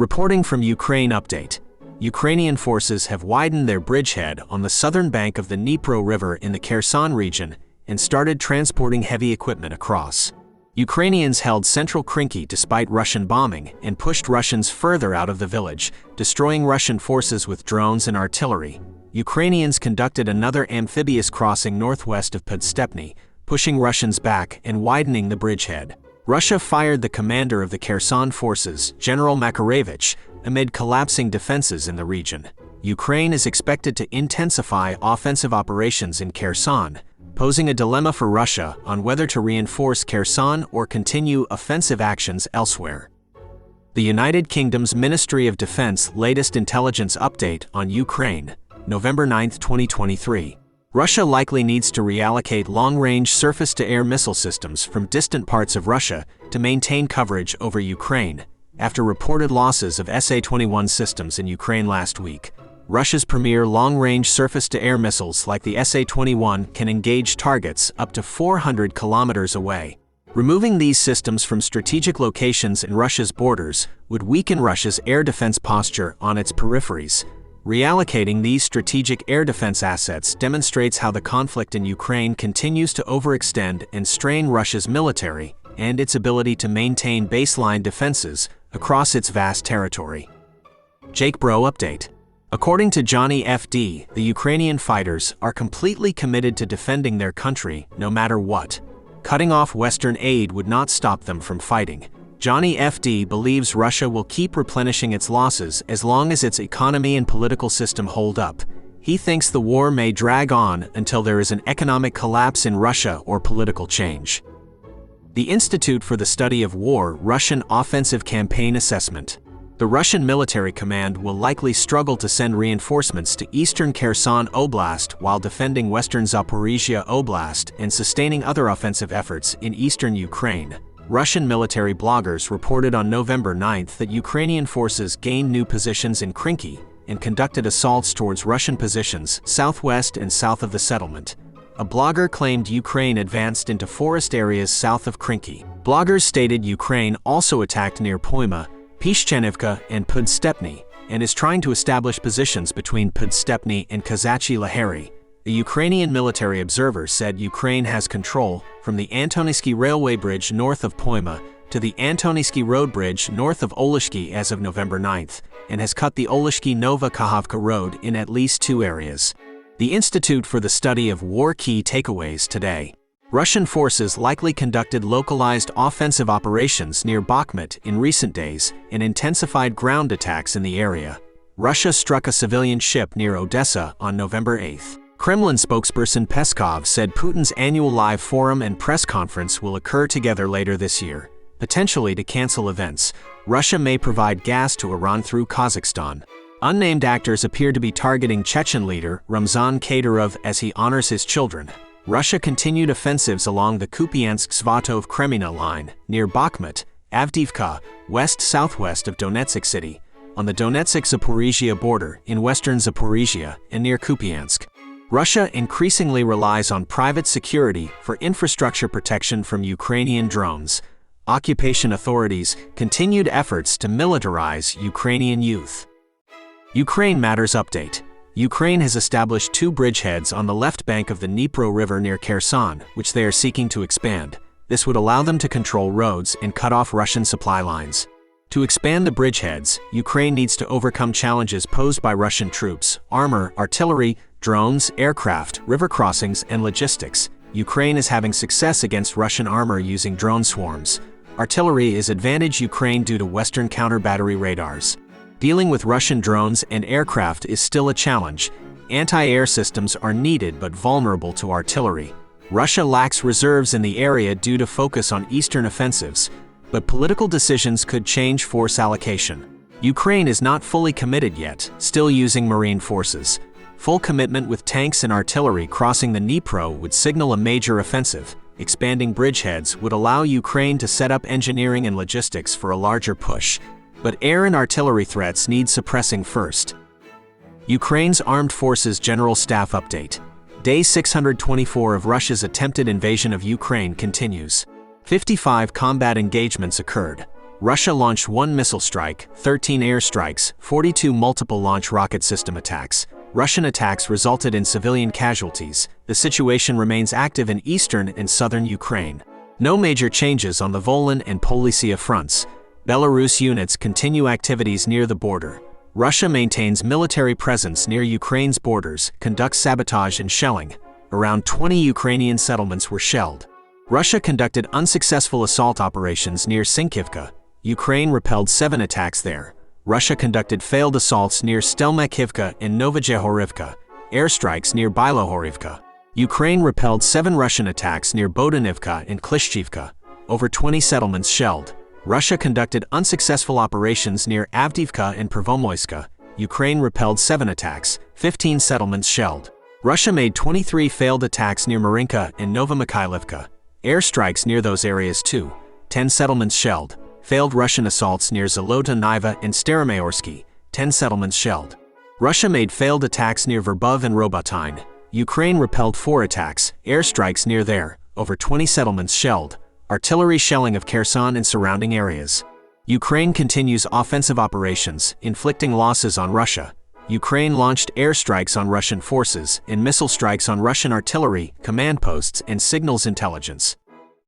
Reporting from Ukraine update. Ukrainian forces have widened their bridgehead on the southern bank of the Dnipro River in the Kherson region and started transporting heavy equipment across. Ukrainians held central Krinky despite Russian bombing and pushed Russians further out of the village, destroying Russian forces with drones and artillery. Ukrainians conducted another amphibious crossing northwest of Podstepny, pushing Russians back and widening the bridgehead. Russia fired the commander of the Kherson forces, General Makarevich, amid collapsing defenses in the region. Ukraine is expected to intensify offensive operations in Kherson, posing a dilemma for Russia on whether to reinforce Kherson or continue offensive actions elsewhere. The United Kingdom's Ministry of Defense latest intelligence update on Ukraine, November 9, 2023. Russia likely needs to reallocate long-range surface-to-air missile systems from distant parts of Russia to maintain coverage over Ukraine, after reported losses of Sa-21 systems in Ukraine last week. Russia's premier long-range surface-to-air missiles like the Sa-21 can engage targets up to 400 kilometers away. Removing these systems from strategic locations in Russia's borders would weaken Russia's air defense posture on its peripheries. Reallocating these strategic air defense assets demonstrates how the conflict in Ukraine continues to overextend and strain Russia's military and its ability to maintain baseline defenses across its vast territory. Jake Bro update. According to Johnny FD, the Ukrainian fighters are completely committed to defending their country no matter what. Cutting off Western aid would not stop them from fighting. Johnny FD believes Russia will keep replenishing its losses as long as its economy and political system hold up. He thinks the war may drag on until there is an economic collapse in Russia or political change. The Institute for the Study of War Russian Offensive Campaign Assessment. The Russian military command will likely struggle to send reinforcements to eastern Kherson Oblast while defending western Zaporizhia Oblast and sustaining other offensive efforts in eastern Ukraine. Russian military bloggers reported on November 9 that Ukrainian forces gained new positions in Krinky and conducted assaults towards Russian positions southwest and south of the settlement. A blogger claimed Ukraine advanced into forest areas south of Krinky. Bloggers stated Ukraine also attacked near Poima, Pishchenivka, and Podstepny, and is trying to establish positions between Podstepny and Kazachyi Lahary. The Ukrainian military observer said Ukraine has control from the Antonivsky railway bridge north of Poima to the Antonivsky road bridge north of Oleshki as of November 9, and has cut the Oleshki-Nova Kakhovka road in at least 2 areas. The Institute for the Study of War key takeaways today. Russian forces likely conducted localized offensive operations near Bakhmut in recent days and intensified ground attacks in the area. Russia struck a civilian ship near Odessa on November 8. Kremlin spokesperson Peskov said Putin's annual live forum and press conference will occur together later this year, potentially to cancel events. Russia may provide gas to Iran through Kazakhstan. Unnamed actors appear to be targeting Chechen leader Ramzan Kadyrov as he honors his children. Russia continued offensives along the Kupiansk-Svatov-Kremina line near Bakhmut, Avdiivka, west-southwest of Donetsk city, on the Donetsk-Zaporizhia border in western Zaporizhia and near Kupiansk. Russia increasingly relies on private security for infrastructure protection from Ukrainian drones. Occupation authorities continued efforts to militarize Ukrainian youth. Ukraine Matters Update. Ukraine has established 2 bridgeheads on the left bank of the Dnipro River near Kherson, which they are seeking to expand. This would allow them to control roads and cut off Russian supply lines. To expand the bridgeheads, Ukraine needs to overcome challenges posed by Russian troops, armor, artillery, drones, aircraft, river crossings, and logistics. Ukraine is having success against Russian armor using drone swarms. Artillery is advantage Ukraine due to Western counter-battery radars. Dealing with Russian drones and aircraft is still a challenge. Anti-air systems are needed but vulnerable to artillery. Russia lacks reserves in the area due to focus on eastern offensives, but political decisions could change force allocation. Ukraine is not fully committed yet, still using marine forces. Full commitment with tanks and artillery crossing the Dnipro would signal a major offensive. Expanding bridgeheads would allow Ukraine to set up engineering and logistics for a larger push. But air and artillery threats need suppressing first. Ukraine's Armed Forces General Staff Update. Day 624 of Russia's attempted invasion of Ukraine continues. 55 combat engagements occurred. Russia launched 1 missile strike, 13 airstrikes, 42 multiple launch rocket system attacks. Russian attacks resulted in civilian casualties. The situation remains active in eastern and southern Ukraine. No major changes on the Volyn and Polisia fronts. Belarus units continue activities near the border. Russia maintains military presence near Ukraine's borders, conducts sabotage and shelling. Around 20 Ukrainian settlements were shelled. Russia conducted unsuccessful assault operations near Sinkivka. Ukraine repelled 7 attacks there. Russia conducted failed assaults near Stelmakivka and Novojehorivka, airstrikes near Bilohorivka. Ukraine repelled 7 Russian attacks near Bodanivka and Klishchivka. Over 20 settlements shelled. Russia conducted unsuccessful operations near Avdiivka and Pervomoyska. Ukraine repelled 7 attacks, 15 settlements shelled. Russia made 23 failed attacks near Marinka and Novomikhailivka. Airstrikes near those areas too. 10 settlements shelled. Failed Russian assaults near Zolota Niva and Staromayorsky. 10 settlements shelled. Russia made failed attacks near Verbov and Robotyne. Ukraine repelled 4 attacks, airstrikes near there. Over 20 settlements shelled. Artillery shelling of Kherson and surrounding areas. Ukraine continues offensive operations, inflicting losses on Russia. Ukraine launched airstrikes on Russian forces and missile strikes on Russian artillery, command posts, and signals intelligence.